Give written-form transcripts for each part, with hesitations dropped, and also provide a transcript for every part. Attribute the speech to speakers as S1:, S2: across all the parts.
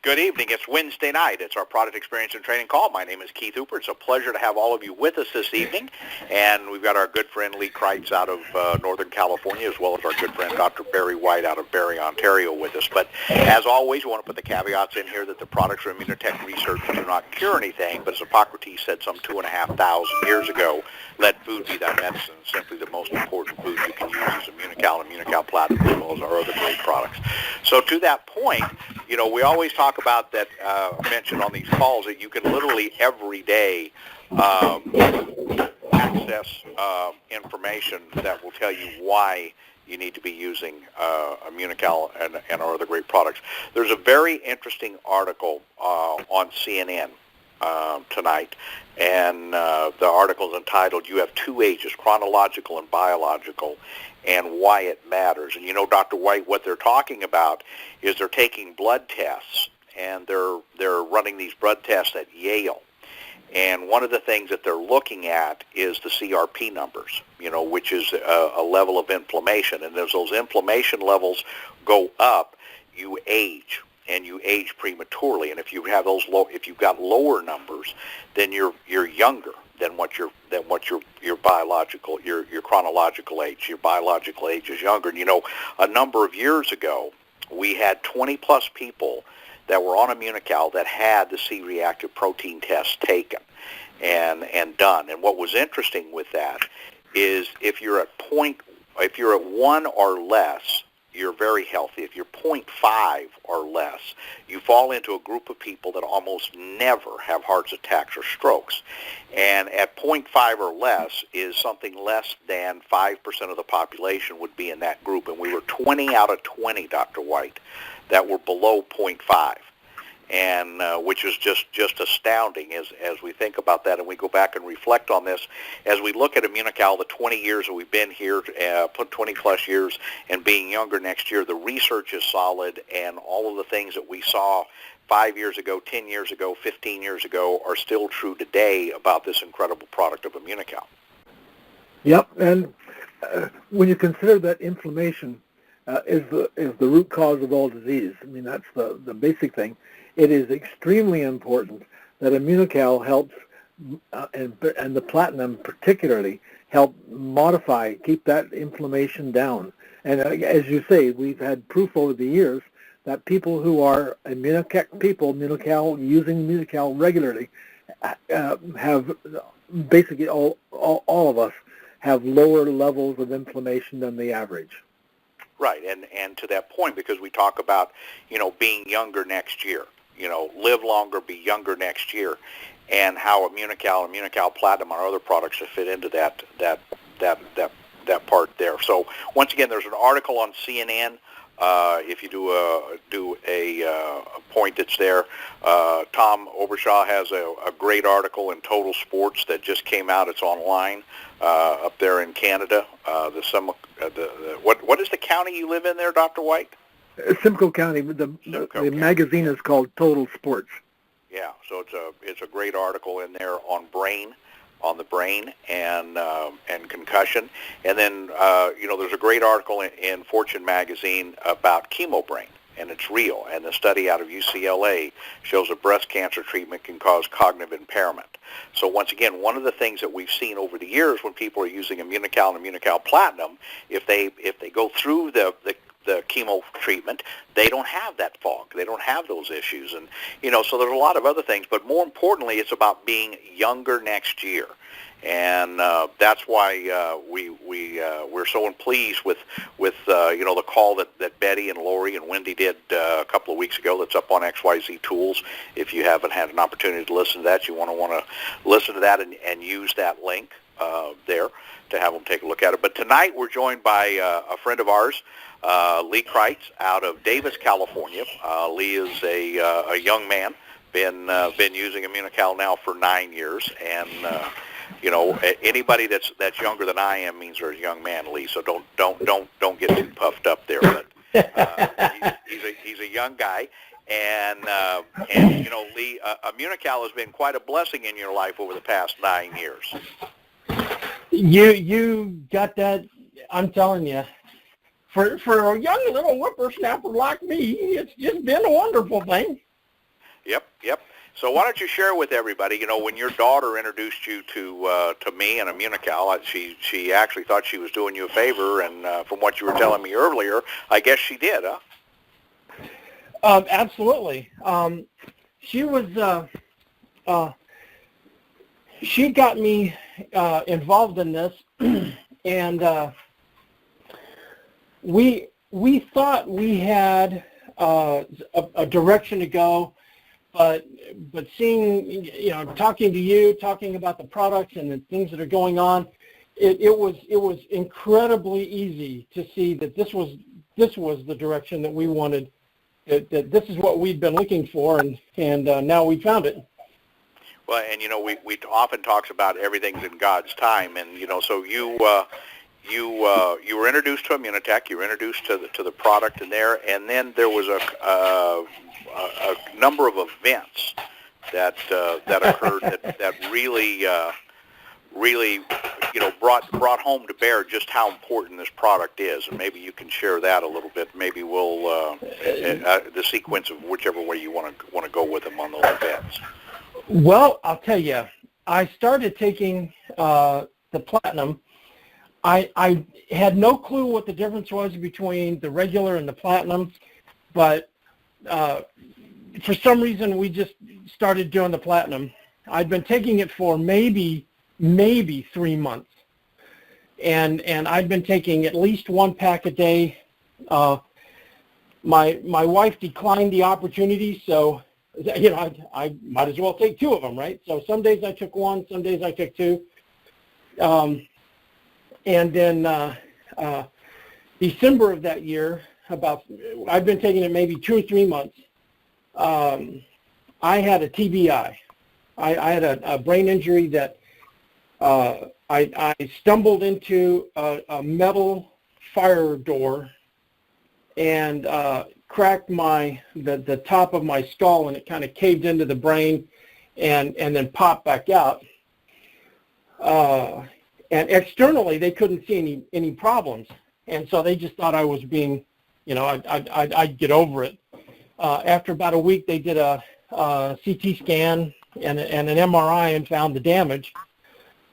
S1: Good evening. It's Wednesday night. It's our Product Experience and Training Call. My name is Keith Hooper. It's a pleasure to have all of you with us this evening. And we've got our good friend Lee Kreitz out of Northern California, as well as our good friend Dr. Barry White out of Barrie, Ontario with us. But as always, we want to put the caveats in here that the products of Immunotech research do not cure anything, but as Hippocrates said some 2,500 years ago, let food be thy medicine. Simply the most important food you can use is Immunocal and Immunocal Platinum, as well as our other great products. So to that point, you know, we always talk about that, mentioned on these calls, that you can literally every day access information that will tell you why you need to be using Immunocal and our other great products. There's a very interesting article on CNN tonight, and the article is entitled, "You Have Two Ages, Chronological and Biological, and Why It Matters." And you know, Dr. White, what they're talking about is they're taking blood tests, and they're running these blood tests at Yale. And one of the things that they're looking at is the CRP numbers, you know, which is a level of inflammation. And as those inflammation levels go up, you age, and you age prematurely. And if you have those if you've got lower numbers, then you're younger than what your biological, your chronological age. Your biological age is younger. And you know, a number of years ago, we had 20 plus people that were on Immunocal that had the C-reactive protein test taken and done. And what was interesting with that is if you're at 1 or less, you're very healthy. If you're 0.5 or less, you fall into a group of people that almost never have heart attacks or strokes. And at 0.5 or less is something less than 5% of the population would be in that group. And we were 20 out of 20, Dr. White, that were below 0.5. And which is just astounding as we think about that, and we go back and reflect on this as we look at Immunocal, the 20 years that we've been here, 20 plus years, and being younger next year. The research is solid, and all of the things that we saw 5 years ago, 10 years ago, 15 years ago are still true today about this incredible product of Immunocal.
S2: Yep, and when you consider that inflammation is the root cause of all disease, I mean, that's the basic thing. It is extremely important that Immunocal helps, and the platinum particularly, help keep that inflammation down. And as you say, we've had proof over the years that people who are using Immunocal regularly, have basically all of us have lower levels of inflammation than the average.
S1: Right, and to that point, because we talk about, you know, being younger next year, you know, live longer, be younger next year, and how Immunocal Platinum, our other products, to fit into that part there. So once again, there's an article on CNN. If you do a point that's there, Tom Obershaw has a great article in Total Sports that just came out. It's online up there in Canada. What is the county you live in there, Dr. White?
S2: Simcoe County. The magazine is called Total Sports.
S1: Yeah, so it's a great article in there on the brain and concussion, and then you know, there's a great article in Fortune magazine about chemobrain, and it's real. And the study out of UCLA shows that breast cancer treatment can cause cognitive impairment. So once again, one of the things that we've seen over the years when people are using Immunocal and Immunocal Platinum, if they go through the chemo treatment, they don't have that fog. They don't have those issues. And, you know, so there's a lot of other things. But more importantly, it's about being younger next year. And that's why we're so pleased with you know, the call that Betty and Lori and Wendy did a couple of weeks ago. That's up on XYZ Tools. If you haven't had an opportunity to listen to that, you want to listen to that and use that link there to have them take a look at it. But tonight we're joined by a friend of ours, Lee Kreitz, out of Davis, California. Lee is a young man, been using Immunocal now for 9 years, and you know, anybody that's younger than I am means they're a young man, Lee. So don't get too puffed up there. But he's a young guy, and you know, Lee, Immunocal has been quite a blessing in your life over the past 9 years.
S3: You got that. I'm telling you, for a young little whippersnapper like me, it's just been a wonderful thing.
S1: Yep. So why don't you share with everybody, when your daughter introduced you to me and Immunical, she actually thought she was doing you a favor, and from what you were telling me earlier, I guess she did, huh?
S3: Absolutely. She was, she got me involved in this, and we thought we had a direction to go, but seeing, talking to you, talking about the products and the things that are going on, it was incredibly easy to see that this was the direction that we wanted. That this is what we'd been looking for, and now we found it.
S1: Well, and we often talks about everything's in God's time, and so you were introduced to Immunotech, you were introduced to the product in there, and then there was a number of events that occurred that really brought home to bear just how important this product is, and maybe you can share that a little bit. Maybe we'll the sequence of whichever way you want to go with them on those events.
S3: Well, I'll tell you, I started taking the Platinum. I had no clue what the difference was between the regular and the Platinum, but for some reason we just started doing the Platinum. I'd been taking it for maybe 3 months, and I'd been taking at least 1 pack a day. My wife declined the opportunity, so I might as well take 2 of them, right? So some days I took 1, some days I took 2. And then December of that year, I've been taking it maybe 2 or 3 months. I had a TBI. I had a brain injury that I stumbled into a metal fire door and cracked the top of my skull, and it kind of caved into the brain and then popped back out. And externally, they couldn't see any problems, and so they just thought I was being, I'd get over it. After about a week, they did a CT scan and an MRI and found the damage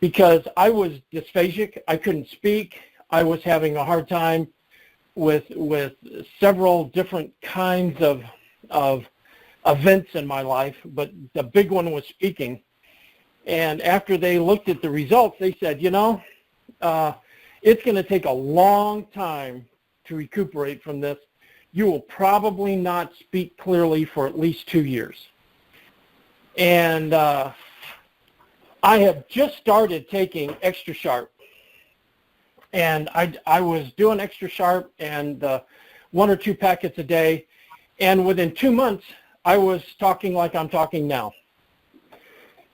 S3: because I was dysphagic. I couldn't speak. I was having a hard time with several different kinds of events in my life, but the big one was speaking. And after they looked at the results, they said, it's going to take a long time to recuperate from this. You will probably not speak clearly for at least 2 years. And I have just started taking Extra Sharp. And I was doing Extra Sharp and 1 or 2 packets a day. And within 2 months, I was talking like I'm talking now.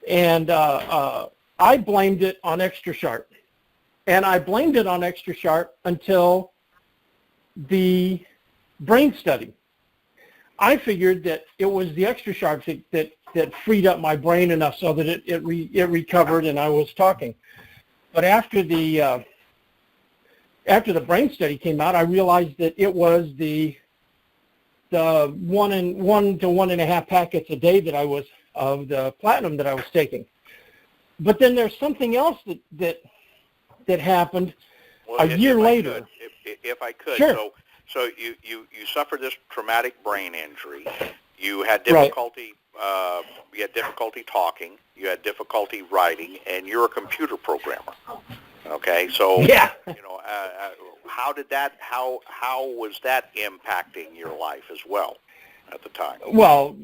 S3: And I blamed it on Extra Sharp. And I blamed it on Extra Sharp until the brain study. I figured that it was the Extra Sharp that freed up my brain enough so that it recovered and I was talking. But after the brain study came out, I realized that it was the 1 to 1.5 packets a day that I was of the Platinum that I was taking. But then there's something else that happened a year later.
S1: If I could,
S3: sure.
S1: So you suffered this traumatic brain injury. You had difficulty. Right. You had difficulty talking. You had difficulty writing, and you're a computer programmer. Okay, so
S3: yeah.
S1: How did that? How was that impacting your life as well at the time?
S3: Well,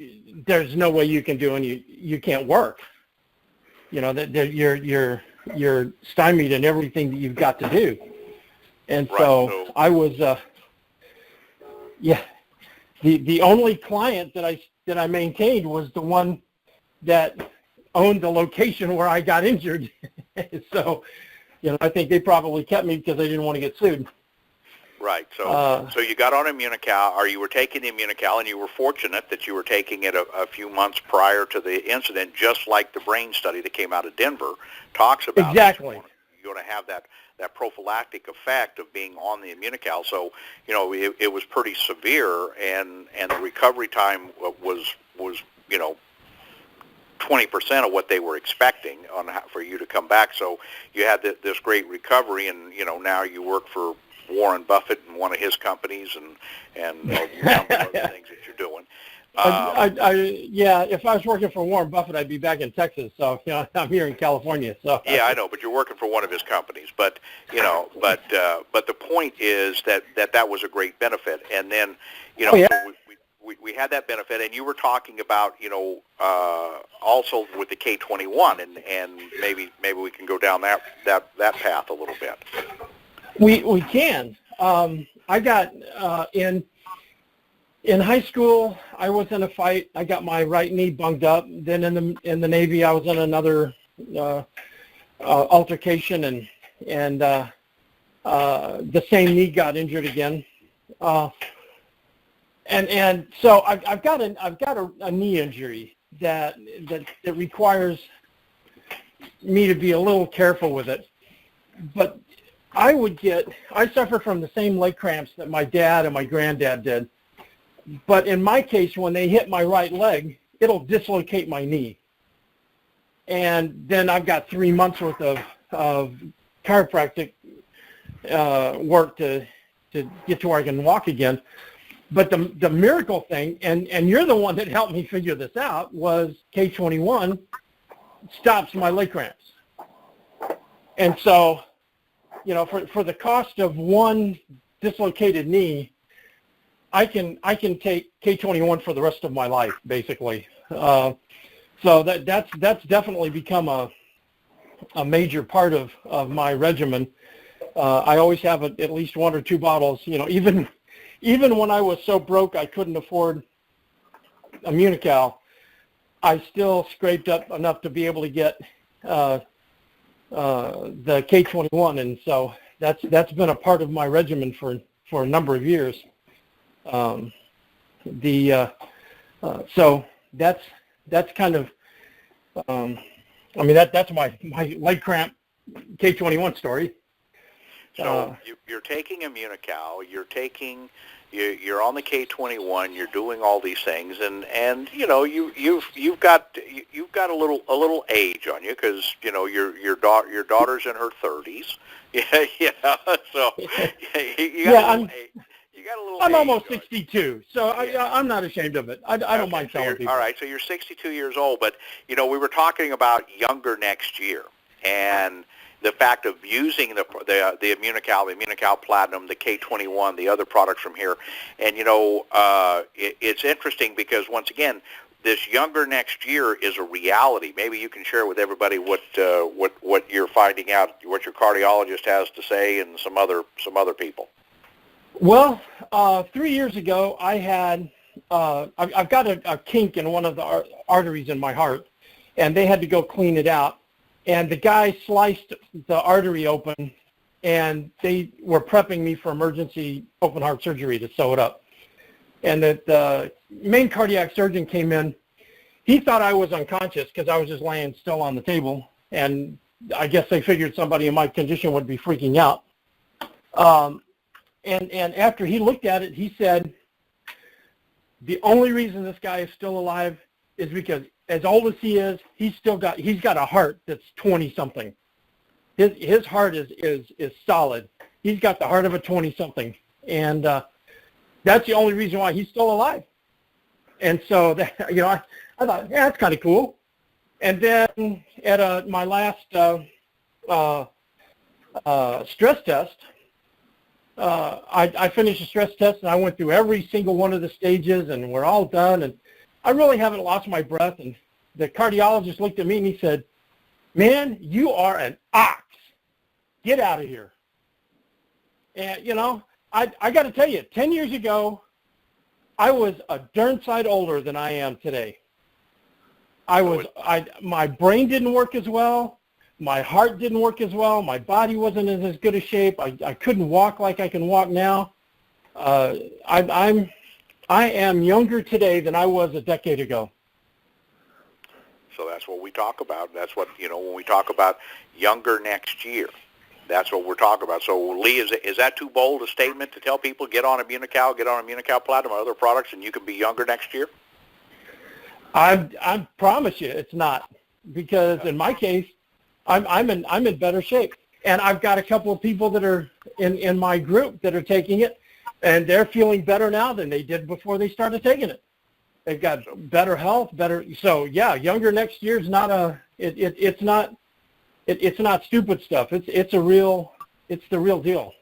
S3: there's no way you can do any. You can't work. That you're stymied in everything that you've got to do, and
S1: right,
S3: so I was. The only client that I maintained was the one that owned the location where I got injured. So, I think they probably kept me because they didn't want to get sued.
S1: Right. So you got on Immunical, or you were taking the Immunical, and you were fortunate that you were taking it a few months prior to the incident, just like the brain study that came out of Denver talks about.
S3: Exactly.
S1: You're going to have that prophylactic effect of being on the Immunical. So, it was pretty severe, and the recovery time was 20% of what they were expecting for you to come back. So you had this great recovery, and now you work for Warren Buffett and one of his companies, and a number of other things that you're doing.
S3: Yeah, if I was working for Warren Buffett, I'd be back in Texas. So I'm here in California. So
S1: yeah, I know, but you're working for one of his companies. But but the point is that was a great benefit, and then
S3: Oh, yeah.
S1: so we had that benefit, and you were talking about also with the K21, and maybe we can go down that path a little bit.
S3: We can. I got in high school, I was in a fight. I got my right knee bunged up. Then in the Navy, I was in another altercation, and the same knee got injured again. And so I've got a knee injury that requires me to be a little careful with it. But I suffer from the same leg cramps that my dad and my granddad did. But in my case, when they hit my right leg, it'll dislocate my knee. And then I've got 3 months worth of chiropractic work to get to where I can walk again. But the miracle thing, and you're the one that helped me figure this out, was K21 stops my leg cramps. And so, for the cost of one dislocated knee, I can take K21 for the rest of my life, basically. So that's definitely become a major part of my regimen. I always have at least 1 or 2 bottles. Even when I was so broke I couldn't afford Immunical, I still scraped up enough to be able to get the K21, and so that's been a part of my regimen for a number of years. So that's kind of that's my leg cramp K21 story.
S1: So you're taking Immunical, you're on the K21, you're doing all these things, and you've got a little age on you, because your daughter's in her 30s. So you got a little.
S3: I'm almost 62, so I'm not ashamed of it. I don't mind telling people.
S1: All right, so you're 62 years old, but we were talking about younger next year, and the fact of using the Immunical Platinum, the K21, the other products from here, and it's interesting because once again, this younger next year is a reality. Maybe you can share with everybody what you're finding out, what your cardiologist has to say, and some other people.
S3: Well, 3 years ago, I had I've got a kink in one of the arteries in my heart, and they had to go clean it out. And the guy sliced the artery open, and they were prepping me for emergency open heart surgery to sew it up. And the main cardiac surgeon came in. He thought I was unconscious because I was just laying still on the table, and I guess they figured somebody in my condition would be freaking out. And after he looked at it, he said, the only reason this guy is still alive is because as old as he is, he's got a heart that's 20-something. His heart is solid. He's got the heart of a 20-something, and that's the only reason why he's still alive. And so that, I thought, yeah, that's kind of cool. And then at my last stress test, I finished the stress test, and I went through every single one of the stages, and we're all done, and I really haven't lost my breath. And the cardiologist looked at me and he said, "Man, you are an ox. Get out of here." And, I got to tell you, 10 years ago, I was a darn sight older than I am today. My brain didn't work as well. My heart didn't work as well. My body wasn't in as good a shape. I couldn't walk like I can walk now. I am younger today than I was a decade ago.
S1: So that's what we talk about. That's what, when we talk about younger next year, that's what we're talking about. So, Lee, is that too bold a statement to tell people get on Immunical Platinum or other products, and you can be younger next year?
S3: I promise you it's not, because in my case, I'm in better shape. And I've got a couple of people that are in my group that are taking it, and they're feeling better now than they did before they started taking it. They've got better health, better. So yeah, younger next year is not it's not stupid stuff. It's the real deal.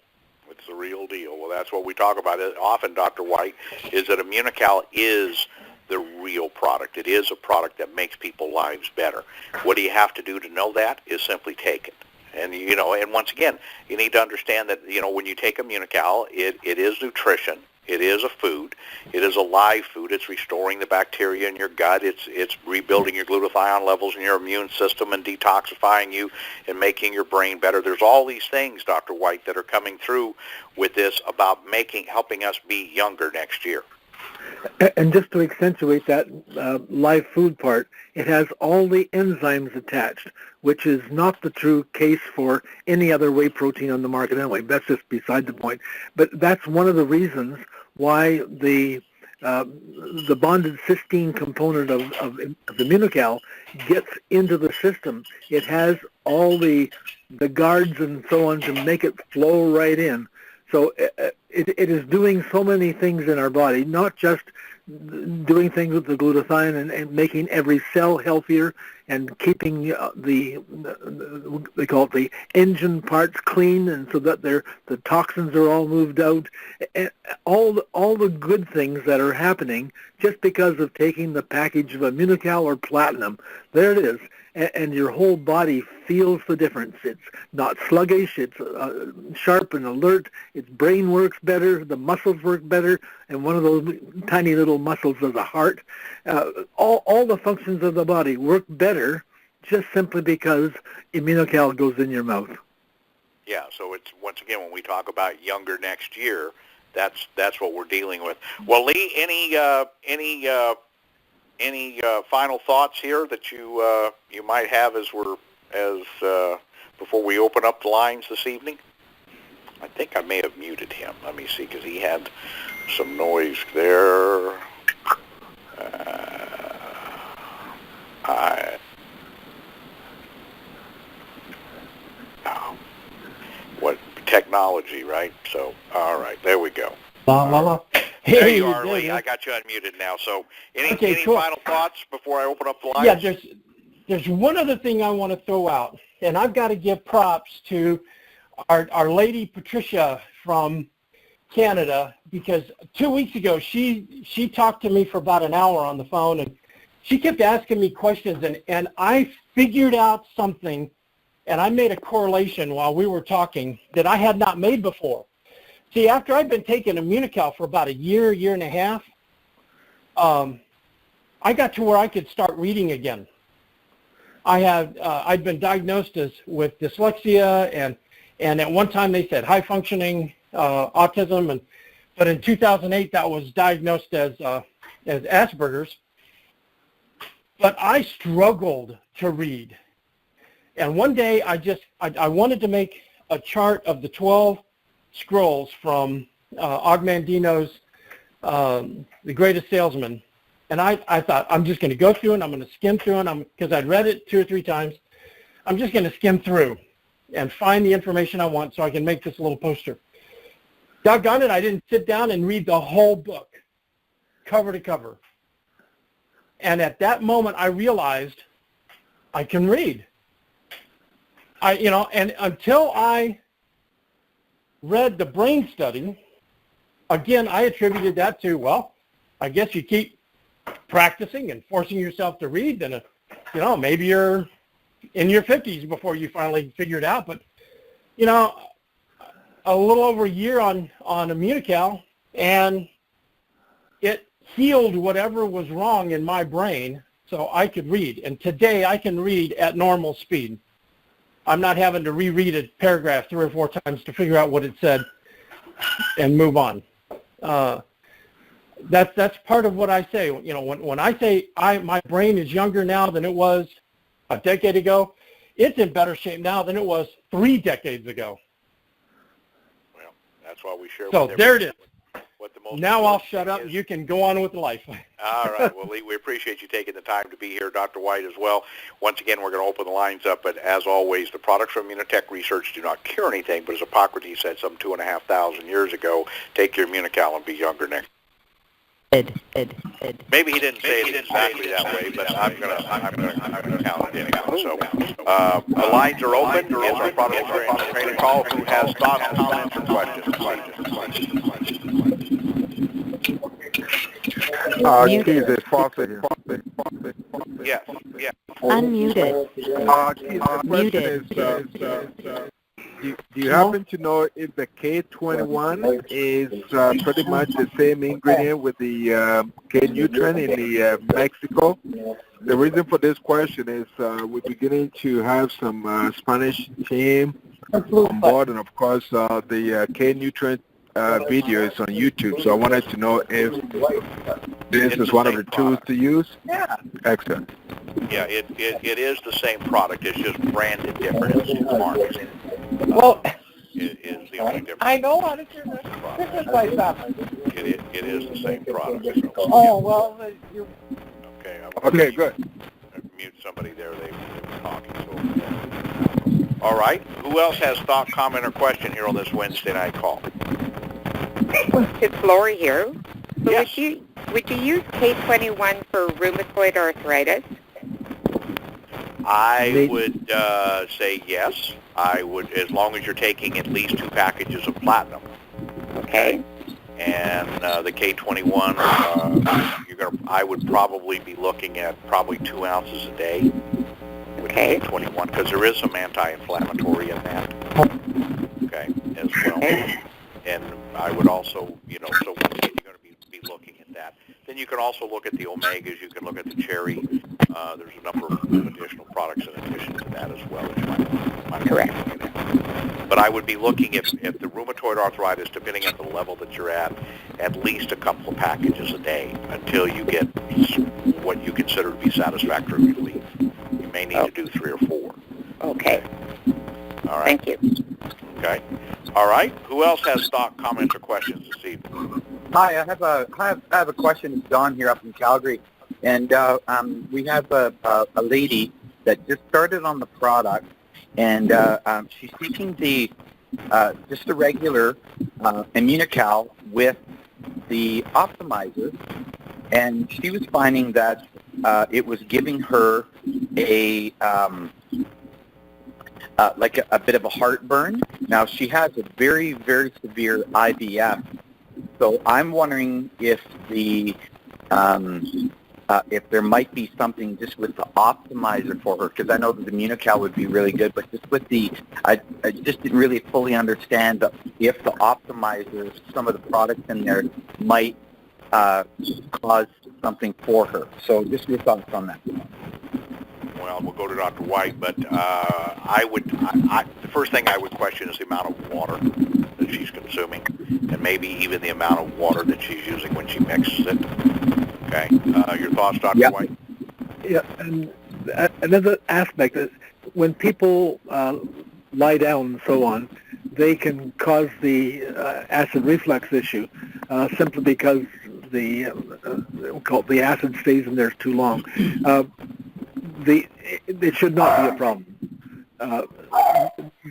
S1: It's the real deal. Well, that's what we talk about often, Dr. White, is that Immunocal is the real product. It is a product that makes people's lives better. What do you have to do to know that? Is simply take it. And, and once again, you need to understand that, when you take Immunocal, it is nutrition. It is a food. It is a live food. It's restoring the bacteria in your gut. It's rebuilding your glutathione levels in your immune system and detoxifying you and making your brain better. There's all these things, Dr. White, that are coming through with this about helping us be younger next year.
S2: And just to accentuate that live food part, it has all the enzymes attached, which is not the true case for any other whey protein on the market anyway. That's just beside the point. But that's one of the reasons why the bonded cysteine component of Immunocal gets into the system. It has all the guards and so on to make it flow right in. So it is doing so many things in our body, not just doing things with the glutathione and making every cell healthier and keeping they call it the engine parts clean, and so that the toxins are all moved out. And all the good things that are happening just because of taking the package of Immunocal or Platinum. There it is. And your whole body feels the difference. It's not sluggish. It's sharp and alert. Its brain works better. The muscles work better. And one of those tiny little muscles is the heart. All the functions of the body work better just simply because Immunocal goes in your mouth. Yeah, so it's, once again, when we talk about younger next year, that's what we're dealing with. Well, Lee, any final thoughts here that you might have before we open up the lines this evening? I think I may have muted him. Let me see, because he had some noise there. What technology, right? So, all right, there we go.
S3: La, la, la.
S1: There
S3: Hey,
S1: you are,
S3: there
S1: Lee.
S3: you go.
S1: I got you unmuted now. So, any
S3: Cool.
S1: final thoughts before I open up the lines?
S3: Yeah, there's one other thing I want to throw out, and I've got to give props to our lady Patricia from Canada, because 2 weeks ago she talked to me for about an hour on the phone, and she kept asking me questions, and I figured out something, and I made a correlation while we were talking that I had not made before. See, after I'd been taking Immunocal for about a year and a half, I got to where I could start reading again. I'd been diagnosed with dyslexia, and at one time they said high functioning autism, but in 2008 that was diagnosed as Asperger's. But I struggled to read, and one day I wanted to make a chart of the 12 scrolls from Og Mandino's The Greatest Salesman. And I thought, I'm just going to go through and I'm going to skim through it, because I'd read it 2 or 3 times. I'm just going to skim through and find the information I want so I can make this little poster. Doggone it, I didn't sit down and read the whole book, cover to cover. And at that moment, I realized I can read. And until I read the brain study, again, I attributed that to, well, I guess you keep practicing and forcing yourself to read, then, maybe you're in your 50s before you finally figure it out. But, a little over a year on Immunocal, and it healed whatever was wrong in my brain so I could read. And today I can read at normal speed. I'm not having to reread a paragraph 3 or 4 times to figure out what it said and move on. That's part of what I say. When I say my brain is younger now than it was a decade ago, it's in better shape now than it was 3 decades ago.
S1: Well, that's why we share.
S3: So
S1: with
S3: there it is.
S1: what the most
S3: Now I'll
S1: important
S3: shut
S1: thing
S3: up.
S1: is.
S3: You can go on with life.
S1: All right. Well, Lee, we appreciate you taking the time to be here, Dr. White, as well. Once again, we're going to open the lines up, but as always, the products from Immunotech Research do not cure anything, but as Hippocrates said some 2,500 years ago, take your Immunical and be younger next. Maybe he didn't say it exactly that way, but I'm gonna count it anyway. So the lines are open. It's our product trainer call. Who has thoughts, comments, or questions?
S4: Keith is Fawcett here.
S1: Yes.
S5: Unmuted.
S4: Keith, the question is, do you happen to know if the K21 is pretty much the same ingredient with the K-Nutrient in the Mexico? The reason for this question is we're beginning to have some Spanish team on board, and of course the K-Nutrient video is on YouTube, so I wanted to know if this is one of the tools to use. Yeah. Excellent.
S1: Yeah, it is the same product. It's just branded different. It's marked.
S3: Well,
S1: It is the only difference.
S3: I know how to turn this place up.
S1: It is the same product. So,
S3: Oh, well, you're...
S1: okay.
S4: Okay, good.
S1: Mute somebody there. They were talking. So. All right. Who else has thought, comment, or question here on this Wednesday night call?
S5: It's Lori here. So
S1: Yes.
S5: would you use K21 for rheumatoid arthritis?
S1: I would say yes. I would, as long as you're taking at least 2 packages of platinum.
S5: Okay.
S1: And the K21, I would probably be looking at probably 2 ounces a day with
S5: Okay.
S1: K21 because there is some anti-inflammatory in that. Okay, as well.
S5: Okay.
S1: And I would also, so once again, you're going to be looking at that. Then you can also look at the omegas. You can look at the cherry. There's a number of additional products in addition to that as well. That you might
S5: Correct.
S1: be looking at. But I would be looking at the rheumatoid arthritis, depending on the level that you're at least a couple of packages a day until you get what you consider to be satisfactory relief. You may need to do 3 or 4.
S5: Okay.
S1: All right.
S5: Thank you.
S1: Okay. All right. Who else has thought, comments, or questions this evening?
S6: Hi, I have a question. It's Don here up in Calgary, and we have a lady that just started on the product, and she's taking the just the regular Immunical with the optimizer, and she was finding that it was giving her a like a bit of a heartburn. Now she has a very, very severe IBS, so I'm wondering if if there might be something just with the optimizer for her, because I know that the Immunical would be really good, but just with I just didn't really fully understand if the optimizer, some of the products in there might cause something for her. So just your thoughts on that.
S1: Well, we'll go to Dr. White, but the first thing I would question is the amount of water that she's consuming, and maybe even the amount of water that she's using when she mixes it. Okay. Your thoughts, Dr.
S6: Yep.
S1: White?
S2: Yeah, and another aspect is when people lie down and so on, they can cause the acid reflux issue simply because the acid stays in there too long. It should not be a problem.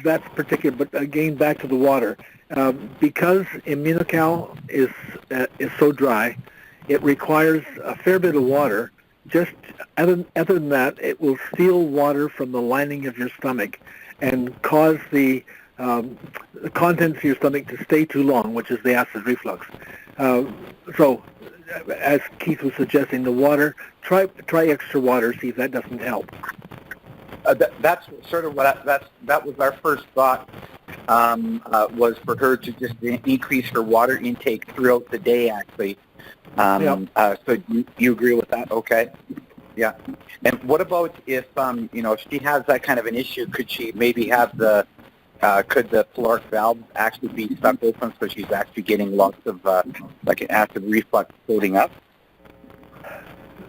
S2: That's particular, but again, back to the water. Because Immunical is so dry, it requires a fair bit of water. Just other than that, it will steal water from the lining of your stomach and cause the contents of your stomach to stay too long, which is the acid reflux. So, as Keith was suggesting, the water, try extra water, see if that doesn't help.
S6: That's sort of that was our first thought, was for her to just increase her water intake throughout the day, actually. So you agree with that? Okay. Yeah. And what about if if she has that kind of an issue, could she maybe have could the caloric valve actually be stuck open so she's actually getting lots of like an acid reflux floating up?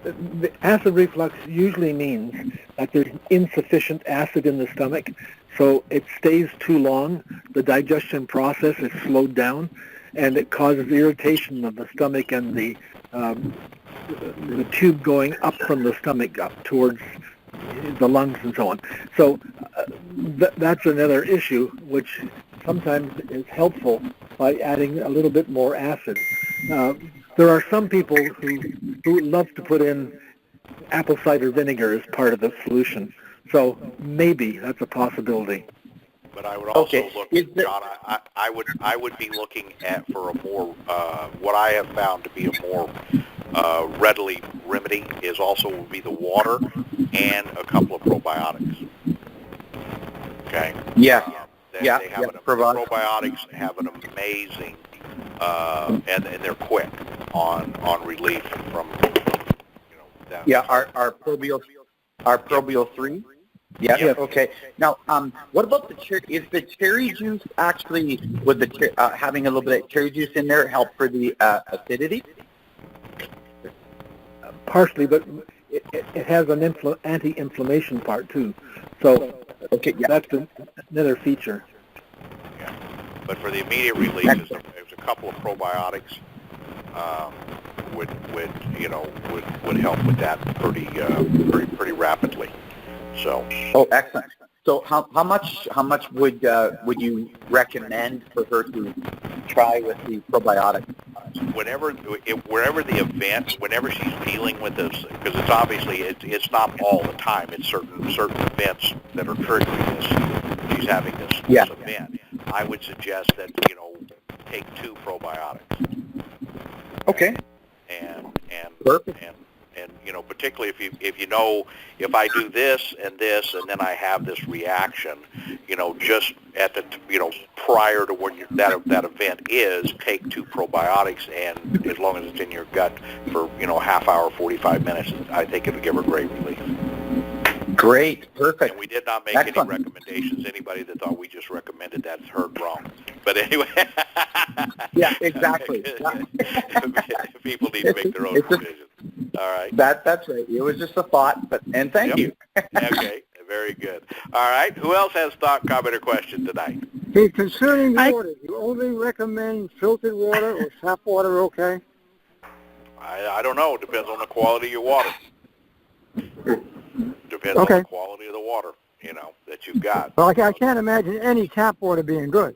S2: The acid reflux usually means that there's insufficient acid in the stomach, so it stays too long. The digestion process is slowed down, and it causes irritation of the stomach and the tube going up from the stomach up towards the lungs and so on. So that's another issue, which sometimes is helpful by adding a little bit more acid. There are some people who love to put in apple cider vinegar as part of the solution. So maybe that's a possibility.
S1: But I would also
S6: Okay.
S1: look,
S6: Is the-
S1: John. I would be looking at for a more what I have found to be a more readily remedy is also would be the water and a couple of probiotics. Okay.
S6: Yeah.
S1: They
S6: Yeah,
S1: have
S6: yeah, probiotics.
S1: probiotics have an amazing and they're quick on relief from that.
S6: Yeah, our Probio 3. Yeah.
S1: Yep.
S6: Okay. Now, what about the cherry? Is the cherry juice actually, with the having a little bit of cherry juice in there, help for the acidity?
S2: Partially, but it has an anti-inflammation part too. So
S6: Okay. Yeah.
S2: that's another feature.
S1: Yeah. But for the immediate relief, there's a couple of probiotics would help with that pretty rapidly. So.
S6: Oh, excellent. So how much would you recommend for her to try with the probiotic?
S1: Whenever the event, whenever she's dealing with this, because it's obviously it's not all the time. It's certain events that are triggering this. She's having this event. I would suggest that take 2 probiotics.
S6: Okay.
S1: And
S6: Perfect.
S1: and particularly if I do this and then I have this reaction, just at the prior to when that event is, take 2 probiotics, and as long as it's in your gut for half hour, 45 minutes, I think it'll give her great relief.
S6: Great. Perfect.
S1: And we did not make
S6: Excellent.
S1: any recommendations. Anybody that thought we just recommended that's heard wrong. But anyway.
S6: Yeah, exactly.
S1: People need to make their own decisions. All right.
S6: That's right. It was just a thought, and thank you.
S1: Okay. Very good. All right. Who else has thought, comment, or question tonight?
S7: Hey, concerning water, you only recommend filtered water or tap water, okay?
S1: I don't know. It depends on the quality of your water. Depends on
S7: Okay.
S1: the quality of the water, that you've got.
S7: Well, I can't imagine any tap water being good.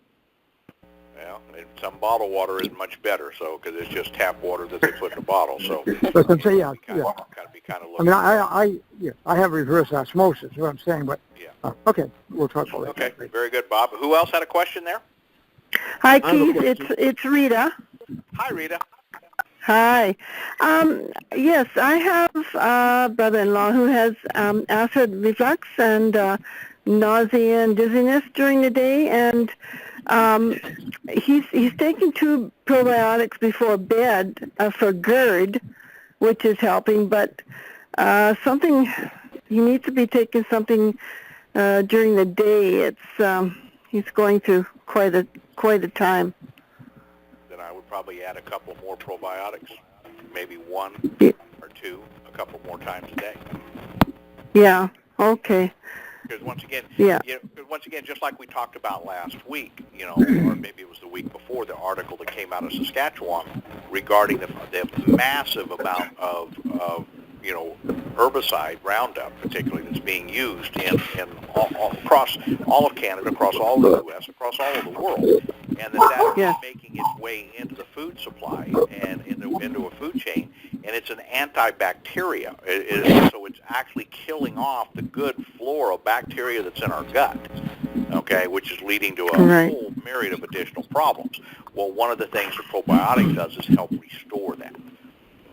S1: Well, and some bottled water is much better, because it's just tap water that they put in a bottle. So
S7: But I'm saying, yeah.
S1: be kind of
S7: I mean, I have reverse osmosis, is what I'm saying, but,
S1: Yeah.
S7: Okay, we'll talk about that.
S1: Okay, very good, Bob. Who else had a question there?
S8: Hi, Keith. It's Rita.
S1: Hi, Rita.
S8: Hi. Yes, I have a brother-in-law who has acid reflux and nausea and dizziness during the day, and he's taken 2 probiotics before bed for GERD, which is helping, but he needs to be taking something during the day. It's he's going through quite a time.
S1: Then I would probably add a couple more probiotics, maybe 1 or 2, a couple more times a day.
S8: Yeah. Okay.
S1: Because once again,
S8: Yeah.
S1: Just like we talked about last week, or maybe it was the week before, the article that came out of Saskatchewan regarding the massive amount of herbicide, Roundup particularly, that's being used in across all of Canada, across all of the U.S., across all of the world, and that
S8: Yeah.
S1: is making its way into the food supply and into a food chain, and it's an antibacteria. So it's actually killing off the good flora of bacteria that's in our gut, okay, which is leading to a
S8: Right.
S1: whole myriad of additional problems. Well, one of the things that probiotics does is help restore that.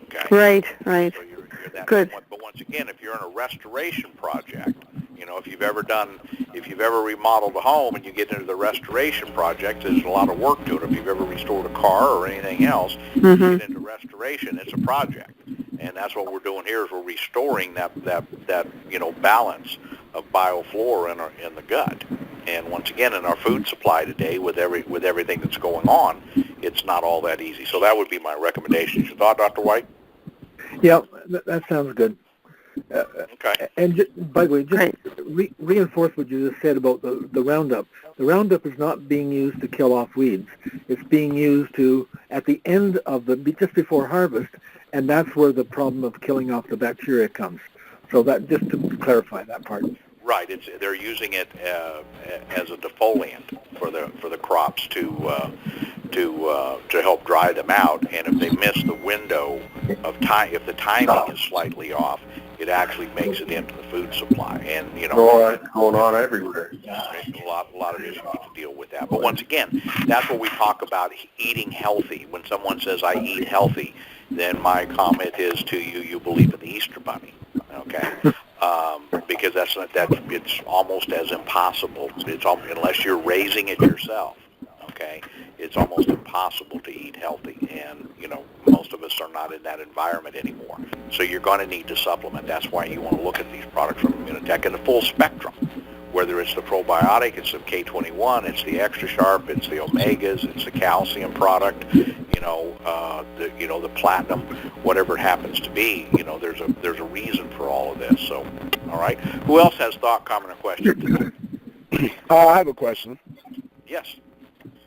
S1: Okay.
S8: Right. Right.
S1: So you're that
S8: Good.
S1: But once again, if you're in a restoration project, if you've ever remodeled a home and you get into the restoration project, there's a lot of work to it. If you've ever restored a car or anything else, you get into restoration, it's a project. And that's what we're doing here is we're restoring that balance of bioflora in the gut. And once again, in our food supply today, with everything that's going on, it's not all that easy. So that would be my recommendation. Your thought, Dr. White?
S2: Yeah, that sounds good.
S1: Okay.
S2: And by the way, just
S8: Right.
S2: reinforce what you just said about the Roundup. The Roundup is not being used to kill off weeds. It's being used to, at the end of just before harvest, and that's where the problem of killing off the bacteria comes. So that, just to clarify that part.
S1: Right. They're using it as a defoliant for the crops to help dry them out. And if they miss the window of time, if the timing is slightly off, it actually makes it into the food supply. And
S9: that's going on everywhere.
S1: a lot of issues to deal with that. But once again, that's what we talk about eating healthy. When someone says I eat healthy, then my comment is to you, you believe in the Easter Bunny. Okay. Because it's almost as impossible. Unless you're raising it yourself, okay, it's almost impossible to eat healthy. And, most of us are not in that environment anymore. So you're going to need to supplement. That's why you want to look at these products from Immunotech in the full spectrum, whether it's the probiotic, it's the K21, it's the Extra Sharp, it's the Omegas, it's the calcium product, the platinum, whatever it happens to be. There's a reason for all of this. So, all right. Who else has thought, comment, or question?
S9: I have a question.
S1: Yes.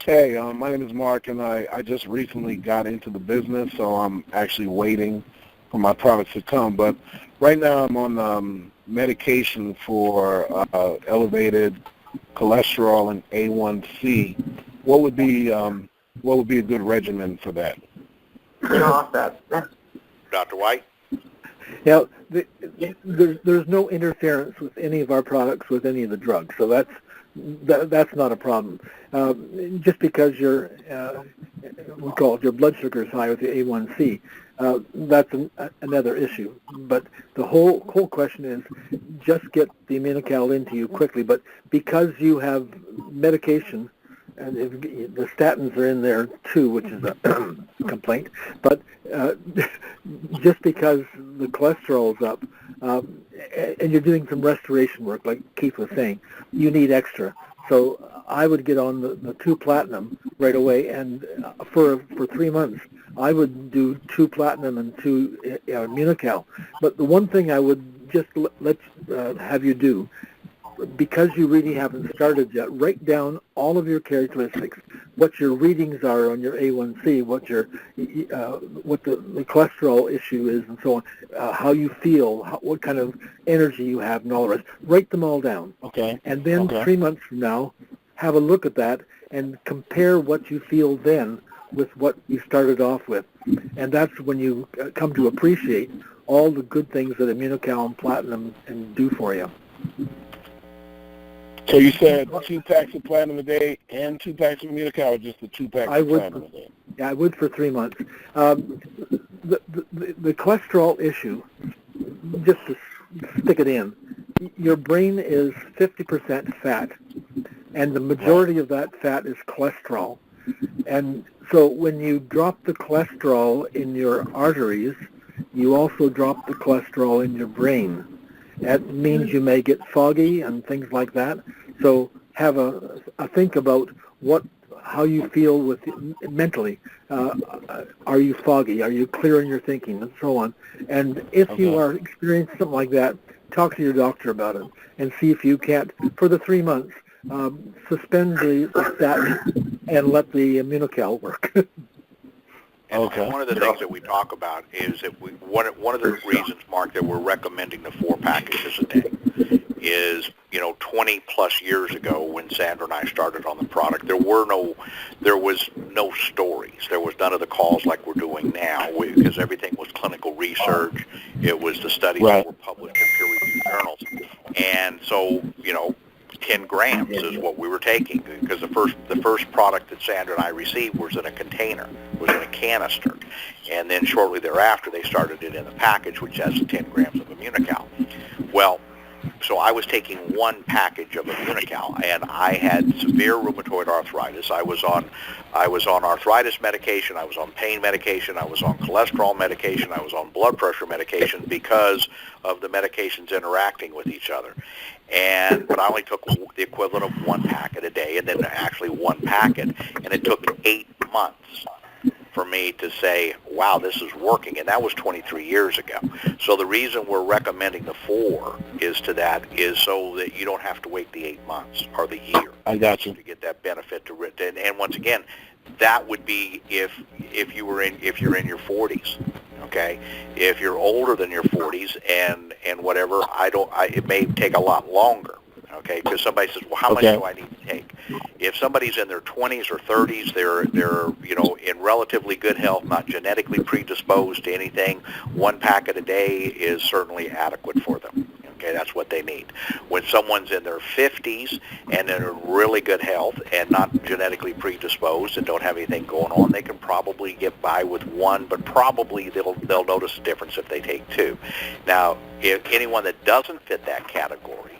S9: Hey, my name is Mark, and I just recently got into the business, so I'm actually waiting for my products to come. But right now I'm on medication for elevated cholesterol and A1C. What would be a good regimen for that?
S1: Dr. White?
S2: Now, there's no interference with any of our products with any of the drugs, so that's not a problem. Just because your blood sugar is high with the A1C, that's another issue. But the whole question is just get the Immunocal into you quickly. But because you have medication, and the statins are in there too, which is a complaint. But just because the cholesterol is up, and you're doing some restoration work, like Keith was saying, you need extra. So I would get on the 2 Platinum right away, and for 3 months, I would do 2 Platinum and 2 Immunocal. But the one thing I would just have you do, because you really haven't started yet, write down all of your characteristics, what your readings are on your A1C, what the cholesterol issue is, and so on, how you feel, what kind of energy you have, and all the rest. Write them all down.
S9: Okay.
S2: And then 3 months from now, have a look at that and compare what you feel then with what you started off with. And that's when you come to appreciate all the good things that Immunocal and Platinum can do for you.
S9: So you said 2 packs of Platinum a day and 2 packs of Immunocal, or just the 2 packs of Platinum a day?
S2: Yeah, I would for 3 months. The cholesterol issue, just to stick it in, your brain is 50% fat, and the majority of that fat is cholesterol. And so when you drop the cholesterol in your arteries, you also drop the cholesterol in your brain. That means you may get foggy and things like that. So have a think about how you feel mentally. Are you foggy? Are you clear in your thinking, and so on? And if you are experiencing something like that, talk to your doctor about it and see if you can't, for the 3 months, suspend the statin and let the Immunocal work.
S1: And one of the things that we talk about is that one of the reasons, Mark, that we're recommending the 4 packages a day is, 20 plus years ago when Sandra and I started on the product, there was no stories. There was none of the calls like we're doing now, because everything was clinical research. It was the studies that were published in peer-reviewed journals. And so, 10 grams is what we were taking, because the first product that Sandra and I received was in a container, was in a canister, and then shortly thereafter they started it in a package which has 10 grams of Immunocal. Well, so I was taking 1 package of Immunocal, and I had severe rheumatoid arthritis. I was on arthritis medication, I was on pain medication, I was on cholesterol medication, I was on blood pressure medication because of the medications interacting with each other. But I only took the equivalent of 1 packet a day, and then actually 1 packet, and it took 8 months for me to say, wow, this is working, and that was 23 years ago. So the reason we're recommending the 4 is so that you don't have to wait the 8 months or the year.
S9: I got you.
S1: To get that benefit and once again, that would be if you're in your 40s. Okay, if you're older than your 40s and whatever, it may take a lot longer. Okay, because somebody says, well, how much do I need to take? If somebody's in their 20s or 30s, they're in relatively good health, not genetically predisposed to anything, 1 packet a day is certainly adequate for them. Okay, that's what they need. When someone's in their 50s and they're in really good health and not genetically predisposed and don't have anything going on, they can probably get by with 1, but probably they'll notice a difference if they take 2. Now, if anyone that doesn't fit that category,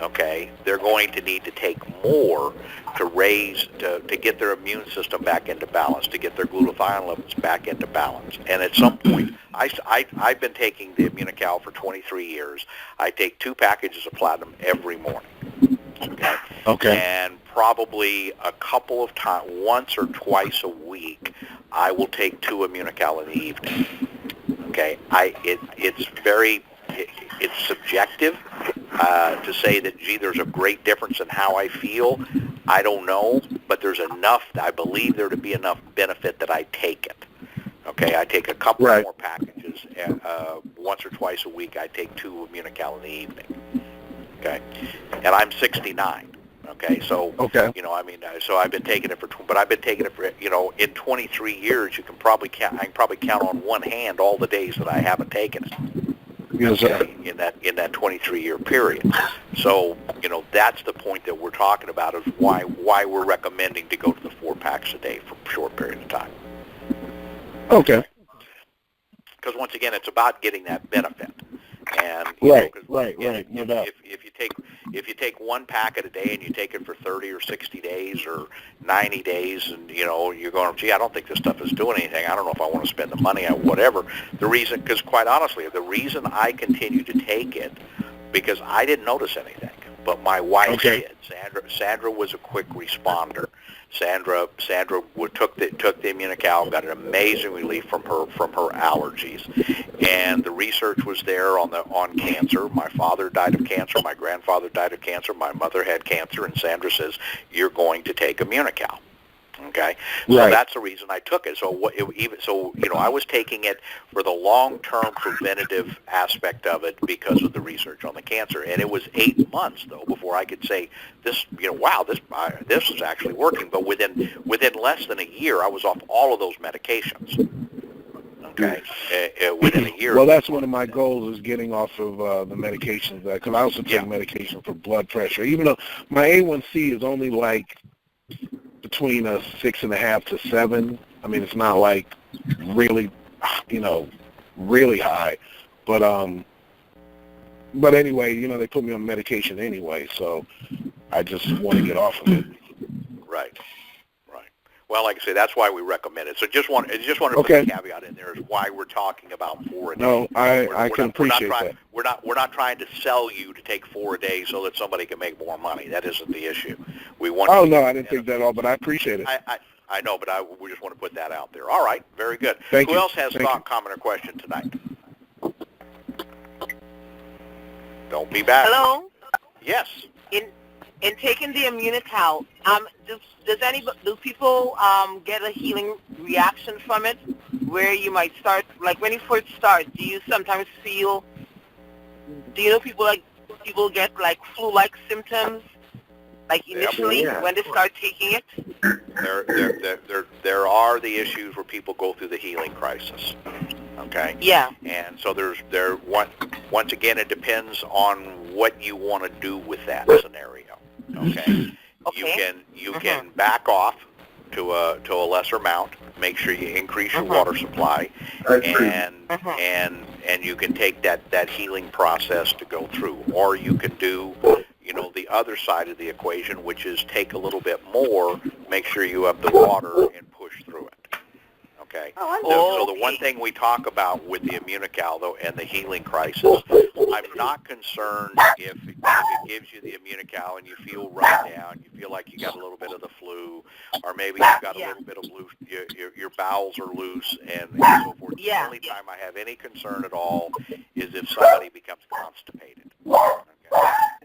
S1: okay, they're going to need to take more to get their immune system back into balance, to get their glutathione levels back into balance. And at some point, I've been taking the Immunical for 23 years. I take 2 packages of platinum every morning. Okay. And probably a couple of times, once or twice a week, I will take 2 Immunical in the evening. Okay. It's subjective to say that, gee, there's a great difference in how I feel. I don't know, but there's enough, I believe there to be enough benefit that I take it. Okay, I take a couple more packages. Once or twice a week, I take 2 Immunical in the evening. Okay, and I'm 69. Okay, so so I've been taking it but I've been taking it for in 23 years. I can probably count on one hand all the days that I haven't taken it.
S9: Yes, sir.
S1: In that 23-year period. So that's the point that we're talking about, is why we're recommending to go to the 4 packs a day for a short period of time.
S9: Okay.
S1: Because once again, it's about getting that benefit. And
S9: right. No doubt.
S1: If you take 1 packet a day and you take it for 30 or 60 days or 90 days, and you're going, gee, I don't think this stuff is doing anything. I don't know if I want to spend the money on whatever. The reason, because quite honestly, the reason I continue to take it, because I didn't notice anything, but my wife did. Sandra was a quick responder. Sandra took the Immunical, got an amazing relief from her allergies, and the research was there on cancer. My father died of cancer, my grandfather died of cancer, my mother had cancer, and Sandra says, you're going to take Immunical. Okay, so that's the reason I took it. So I was taking it for the long-term preventative aspect of it because of the research on the cancer, and it was 8 months though before I could say this. Wow, this is actually working. But within less than a year, I was off all of those medications. Okay, within a year.
S9: Well, that's one of my goals, is getting off of the medications, because I also take medication for blood pressure. Even though my A1C is only like between a 6.5 to 7. I mean, it's not like really, really high. But anyway, they put me on medication anyway, so I just want to get off of it.
S1: Right. Well, like I say, that's why we recommend it. So just wanted to put a caveat in there, is why we're talking about 4 a day.
S9: No, I can appreciate that.
S1: We're not trying to sell you to take 4 a day so that somebody can make more money. That isn't the issue. We want.
S9: Oh no, I didn't think that at all, but I appreciate it.
S1: I know, but we just want to put that out there. All right, very good.
S9: Thank
S1: you.
S9: Who
S1: else has thought, comment, or question tonight? Don't be bad.
S10: Hello?
S1: Yes.
S10: In taking the Immunical, do people get a healing reaction from it, where you might start, like when you first start, do you sometimes feel, people get like flu-like symptoms, like initially when they start taking it?
S1: There are the issues where people go through the healing crisis. Okay.
S10: Yeah.
S1: And so once again, it depends on what you want to do with that scenario. Okay. You can back off to a lesser amount. Make sure you increase your water supply, and you can take that healing process to go through, or you can do the other side of the equation, which is take a little bit more, make sure you have the water, and push through it. Okay. So the one thing we talk about with the Immunical, though, and the healing crisis, I'm not concerned if it gives you the Immunical and you feel run down, you feel like you got a little bit of the flu, or maybe you've got a little bit of loose, your bowels are loose, and so forth. The only time I have any concern at all is if somebody becomes constipated. Okay?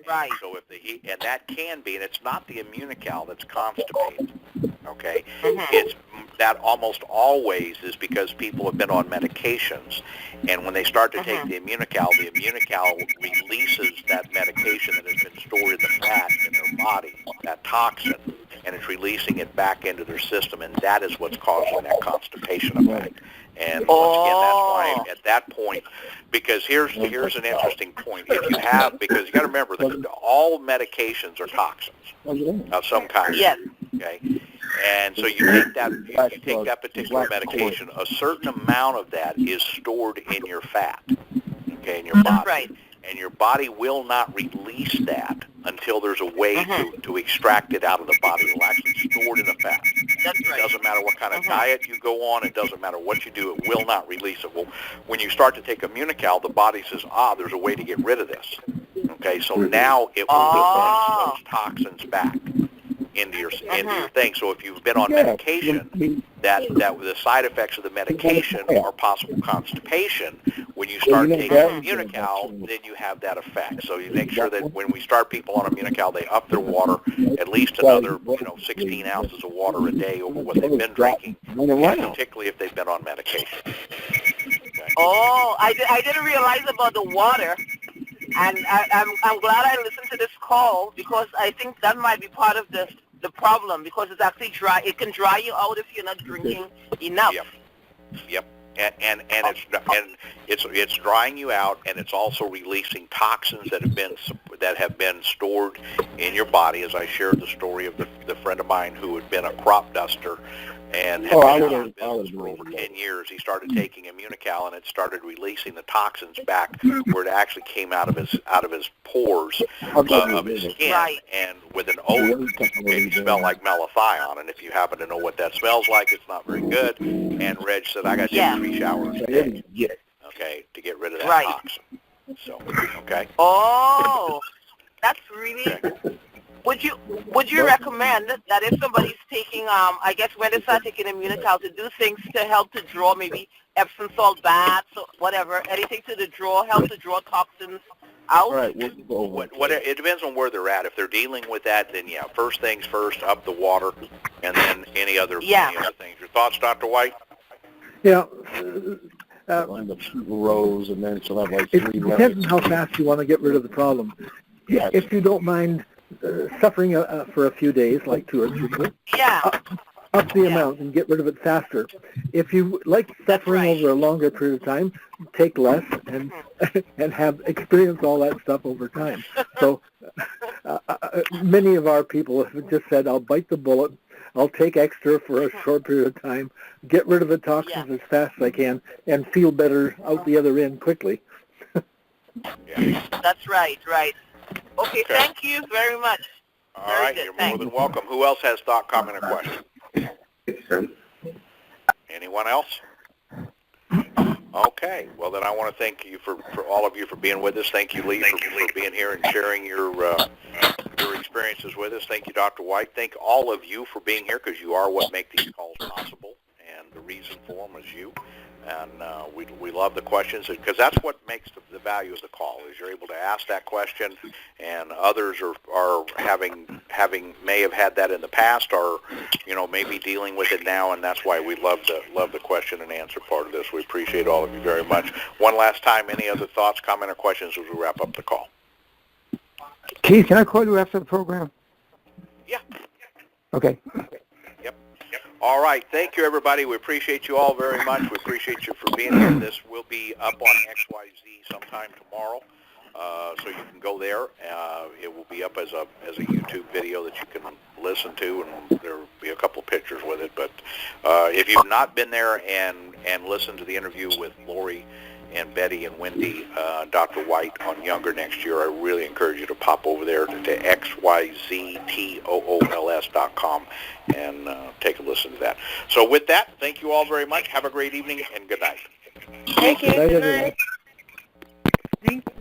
S10: Right.
S1: So if and that can be, and it's not the Immunical that's constipated. Okay, it's that almost always is because people have been on medications, and when they start to take the Immunical releases that medication that has been stored in the fat in their body, that toxin, and it's releasing it back into their system, and that is what's causing that constipation effect. And once again, that's why at that point, because here's an interesting point. If you have, because you got to remember that all medications are toxins of some kind.
S10: Yes.
S1: Okay. And so you take that particular medication, a certain amount of that is stored in your fat, okay, in your body.
S10: That's right.
S1: And your body will not release that until there's a way to extract it out of the body. It will actually store it in the fat.
S10: That's right.
S1: It doesn't matter what kind of diet you go on. It doesn't matter what you do. It will not release it. Well, when you start to take Immunical, the body says, there's a way to get rid of this. Okay, so now it will release those toxins back into your thing. So if you've been on medication, that the side effects of the medication are possible constipation. When you start taking Immunical, then you have that effect. So you make sure that when we start people on Immunical, they up their water at least another 16 ounces of water a day over what they've been drinking, particularly if they've been on medication. Okay.
S10: Oh, I didn't realize about the water. And I'm glad I listened to this call, because I think that might be part of the problem, because it's actually dry. It can dry you out if you're not drinking enough.
S1: Yep. And it's drying you out, and it's also releasing toxins that have been stored in your body. As I shared the story of the friend of mine who had been a crop duster and had been in business for over 10 years. He started taking Immunical, and it started releasing the toxins back where it actually came out of his pores of his skin, and with an odor. It smelled like malathion, and if you happen to know what that smells like, it's not very good. And Reg said, I got to take 3 showers a day, okay, to get rid of that toxin. So, okay.
S10: Oh, that's really... Would you recommend that if somebody's taking, I guess when they start taking Immunical, to do things to help to draw, maybe Epsom salt baths or whatever, anything to help to draw toxins out?
S9: Right.
S1: It depends on where they're at. If they're dealing with that, then first things first, up the water, and then any other things. Your thoughts, Dr. White?
S2: Yeah.
S9: Wind up shooting rows, and then she'll have like 3 minutes.
S2: It depends on how fast you want to get rid of the problem.
S9: Yes.
S2: If you don't mind suffering for a few days, like 2 or 3 weeks, up the amount and get rid of it faster. If you like suffering over a longer period of time, take less and have experience all that stuff over time. So many of our people have just said, I'll bite the bullet, I'll take extra for a short period of time, get rid of the toxins as fast as I can, and feel better out the other end quickly.
S10: That's right. Okay, thank you very much.
S1: All right, you're more than welcome. Who else has thought, comment, or question? Anyone else? Okay. Well, then I want to thank you for all of you for being with us. Thank you, Lee, for being here and sharing your experiences with us. Thank you, Dr. White. Thank all of you for being here, because you are what make these calls possible, and the reason for them is you. And we love the questions, because that's what makes the value of the call, is you're able to ask that question, and others are may have had that in the past, or maybe dealing with it now, and that's why we love the question and answer part of this. We appreciate all of you very much. One last time, any other thoughts, comment, or questions as we wrap up the call?
S7: Keith, can I call you after the program?
S1: Yeah.
S7: Okay.
S1: Yep. All right. Thank you, everybody. We appreciate you all very much. We appreciate you for being here. This will be up on XYZ sometime tomorrow, so you can go there. It will be up as a YouTube video that you can listen to, and there will be a couple pictures with it. But if you've not been there and listened to the interview with Lori and Betty and Wendy, Dr. White on Younger Next Year, I really encourage you to pop over there to xyztools.com and take a listen to that. So with that, thank you all very much. Have a great evening and good night.
S5: Thank you.
S2: Good night, everyone.
S5: Thank you.